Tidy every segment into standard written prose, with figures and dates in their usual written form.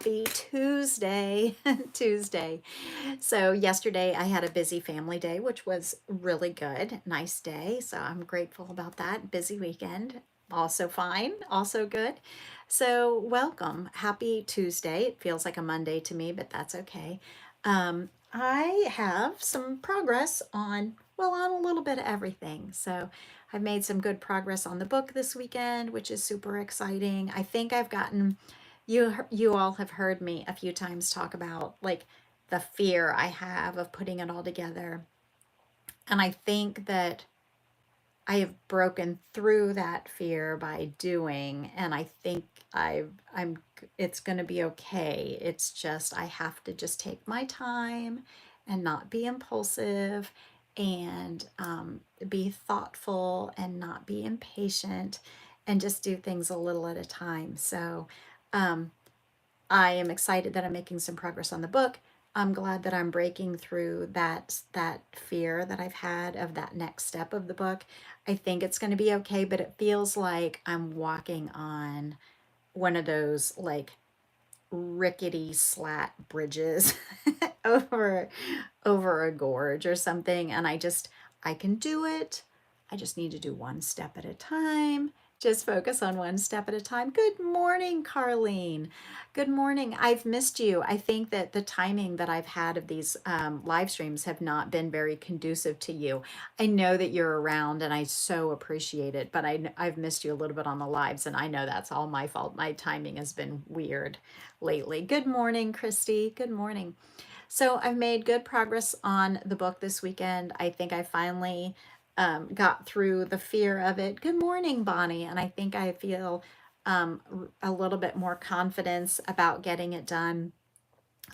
happy Tuesday. Tuesday. So yesterday I had a busy family day, which was really good. Nice day. So I'm grateful about that. Busy weekend. Also fine. Also good. So welcome. Happy Tuesday. It feels like a Monday to me, but that's okay. I have some progress on a little bit of everything. So I've made some good progress on the book this weekend, which is super exciting. I think I've gotten you all have heard me a few times talk about like the fear I have of putting it all together. And I think that I have broken through that fear by doing, and I think I'm it's going to be okay. It's just I have to just take my time and not be impulsive and be thoughtful and not be impatient and just do things a little at a time. So um, I am excited that I'm making some progress on the book. I'm glad that I'm breaking through that fear that I've had of that next step of the book. I think it's going to be okay, but it feels like I'm walking on one of those like rickety slat bridges over over a gorge or something, and I can do it. I just need to do one step at a time. Just focus on one step at a time. Good morning, Carlene. Good morning. I've missed you. I think that the timing that I've had of these live streams have not been very conducive to you. I know that you're around and I so appreciate it, but I've missed you a little bit on the lives, and I know that's all my fault. My timing has been weird lately. Good morning, Christy. Good morning. So I've made good progress on the book this weekend. I think I finally got through the fear of it. Good morning, Bonnie. And I think I feel a little bit more confidence about getting it done.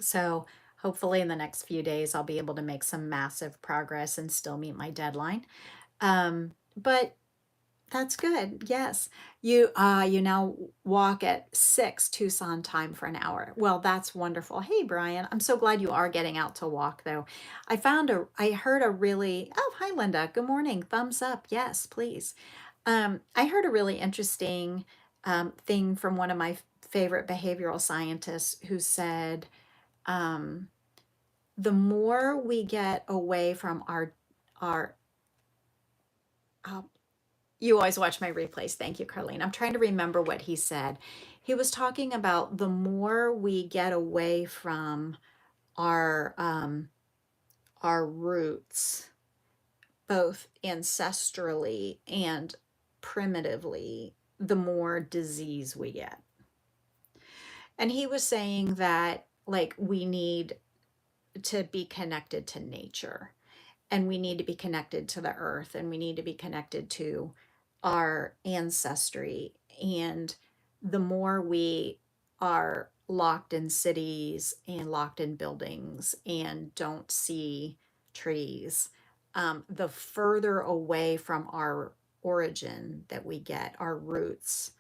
So hopefully in the next few days, I'll be able to make some massive progress and still meet my deadline. But that's good. Yes. You now walk at 6 Tucson time for an hour. Well, that's wonderful. Hey Brian, I'm so glad you are getting out to walk though. I heard a really Oh, hi Linda. Good morning. Thumbs up. Yes, please. I heard a really interesting thing from one of my favorite behavioral scientists who said um, the more we get away from our uh, you always watch my replays. Thank you, Carlene. I'm trying to remember what he said. He was talking about the more we get away from our our roots, both ancestrally and primitively, the more disease we get. And he was saying that like we need to be connected to nature, and we need to be connected to the earth, and we need to be connected to our ancestry. And the more we are locked in cities and locked in buildings and don't see trees, the further away from our origin that we get, our roots,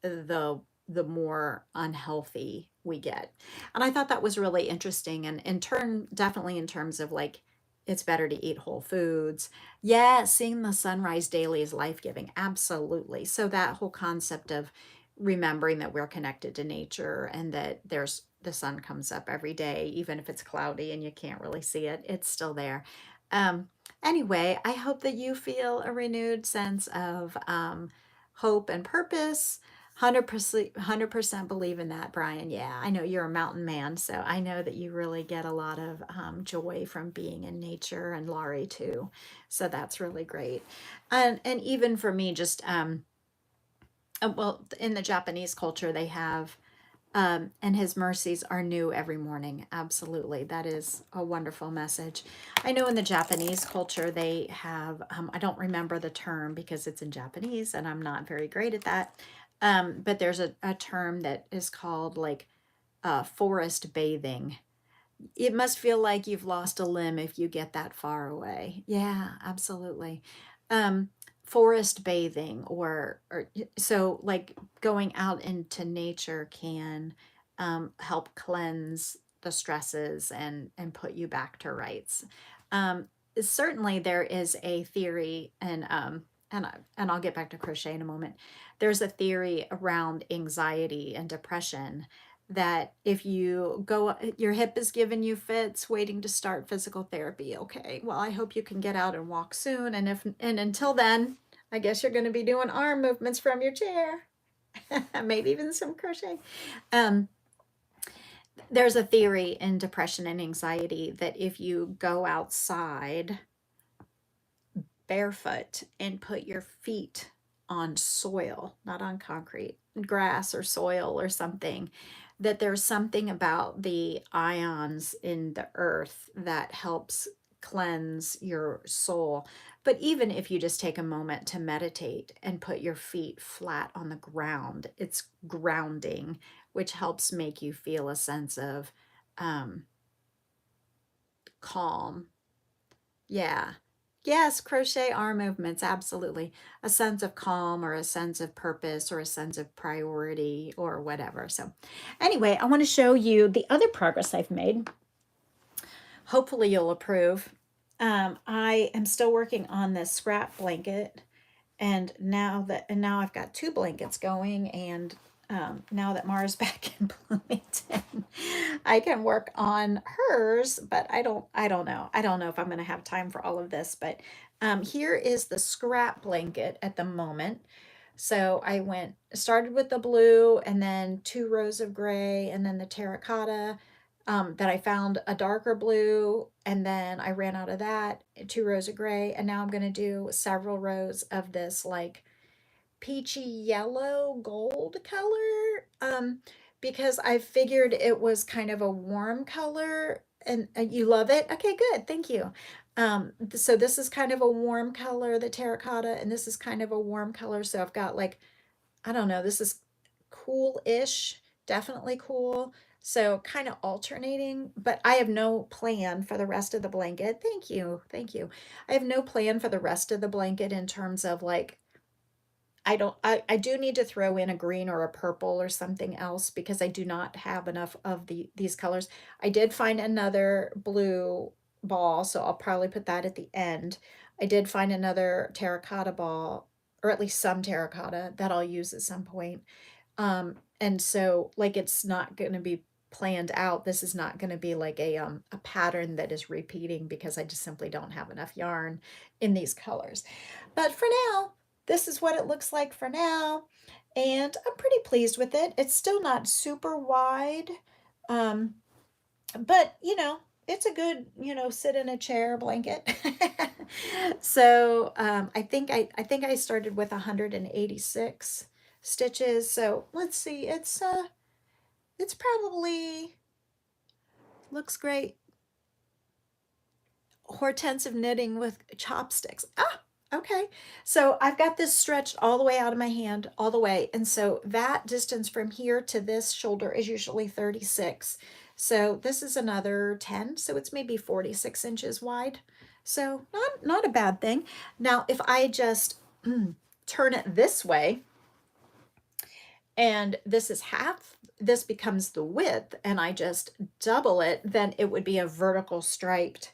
the more unhealthy we get. And I thought that was really interesting. And in turn, definitely in terms of like, it's better to eat whole foods. Yeah, seeing the sunrise daily is life giving. Absolutely. So that whole concept of remembering that we're connected to nature and that the sun comes up every day, even if it's cloudy and you can't really see it, it's still there. Um, anyway, I hope that you feel a renewed sense of hope and purpose. 100% believe in that, Brian. Yeah, I know you're a mountain man, so I know that you really get a lot of joy from being in nature, and Laurie too. So that's really great. And even for me, just well, in the Japanese culture, they have and his mercies are new every morning. Absolutely. That is a wonderful message. I know in the Japanese culture, they have, I don't remember the term because it's in Japanese and I'm not very great at that. But there's a term that is called like forest bathing. It must feel like you've lost a limb if you get that far away. Yeah, absolutely. Um, Forest bathing or so like going out into nature can help cleanse the stresses and put you back to rights. Certainly there is a theory and I'll get back to crochet in a moment. There's a theory around anxiety and depression that if you go, your hip is giving you fits, waiting to start physical therapy. Okay, well, I hope you can get out and walk soon. And until then, I guess you're going to be doing arm movements from your chair, maybe even some crochet. Um, there's a theory in depression and anxiety that if you go outside barefoot and put your feet on soil, not on concrete, grass or soil or something, that there's something about the ions in the earth that helps cleanse your soul. But even if you just take a moment to meditate and put your feet flat on the ground, it's grounding, which helps make you feel a sense of um, calm. Yeah. Yes, crochet arm movements, absolutely. A sense of calm or a sense of purpose or a sense of priority or whatever. So, anyway, I want to show you the other progress I've made. Hopefully, you'll approve. I am still working on this scrap blanket, and now I've got two blankets going, and now that Mara's back in Bloomington, I can work on hers, but I don't know if I'm going to have time for all of this. But here is the scrap blanket at the moment. So I started with the blue and then 2 rows of gray and then the terracotta. That I found a darker blue and then I ran out of that, 2 rows of gray, and now I'm going to do several rows of this like peachy yellow gold color, because I figured it was kind of a warm color. And you love it? Okay, good, thank you. So this is kind of a warm color, the terracotta, and this is kind of a warm color. So I've got like, I don't know, this is cool-ish, definitely cool. So kind of alternating, but I have no plan for the rest of the blanket. Thank you. Thank you. I have no plan for the rest of the blanket in terms of like, I do need to throw in a green or a purple or something else because I do not have enough of these colors. I did find another blue ball, so I'll probably put that at the end. I did find another terracotta ball, or at least some terracotta that I'll use at some point. And so like it's not going to be planned out. This is not going to be like a pattern that is repeating because I just simply don't have enough yarn in these colors. But for now, this is what it looks like for now. And I'm pretty pleased with it. It's still not super wide. Um, but it's a good, sit in a chair blanket. So I think I started with 186 stitches. So let's see, it's probably looks great. Hortensive knitting with chopsticks. Ah, okay. So I've got this stretched all the way out of my hand, all the way. And so that distance from here to this shoulder is usually 36. So this is another 10. So it's maybe 46 inches wide. So not a bad thing. Now, if I just turn it this way, and this is half, this becomes the width, and I just double it, then it would be a vertical striped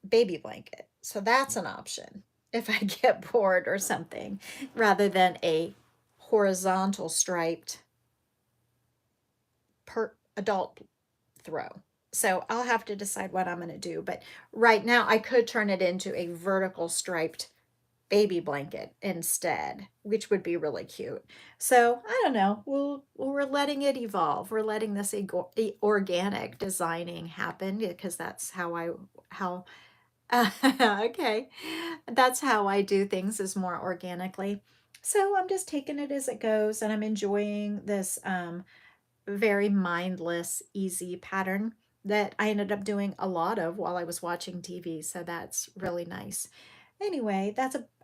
baby blanket. So that's an option if I get bored or something, rather than a horizontal striped per adult throw. So I'll have to decide what I'm going to do. But right now I could turn it into a vertical striped baby blanket instead, which would be really cute. So I don't know. We're letting it evolve. We're letting this organic designing happen because that's how okay. That's how I do things, is more organically. So I'm just taking it as it goes, and I'm enjoying this very mindless, easy pattern that I ended up doing a lot of while I was watching TV. So that's really nice. Anyway,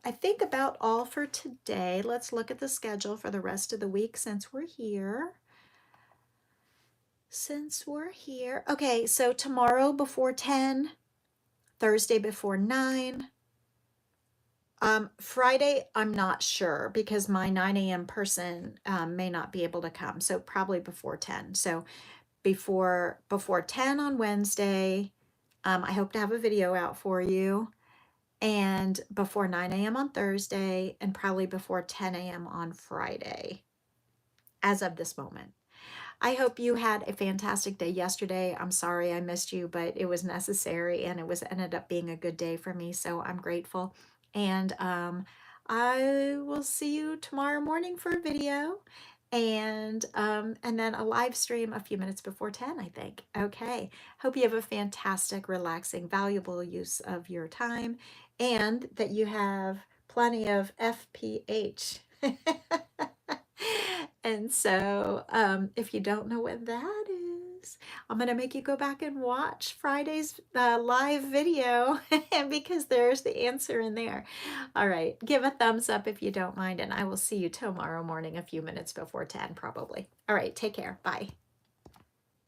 I think about all for today. Let's look at the schedule for the rest of the week since we're here. Okay, so tomorrow before 10, Thursday before 9. Friday, I'm not sure because my 9 a.m. person may not be able to come. So probably before 10. So before 10 on Wednesday, I hope to have a video out for you. And before 9 a.m. on Thursday, and probably before 10 a.m. on Friday, as of this moment. I hope you had a fantastic day yesterday. I'm sorry I missed you, but it was necessary and it was ended up being a good day for me. So I'm grateful. And I will see you tomorrow morning for a video and then a live stream a few minutes before 10, I think. Okay. Hope you have a fantastic, relaxing, valuable use of your time and that you have plenty of FPH. And so, if you don't know what that is, I'm going to make you go back and watch Friday's live video because there's the answer in there. All right, give a thumbs up if you don't mind, and I will see you tomorrow morning a few minutes before 10, probably. All right, take care. Bye.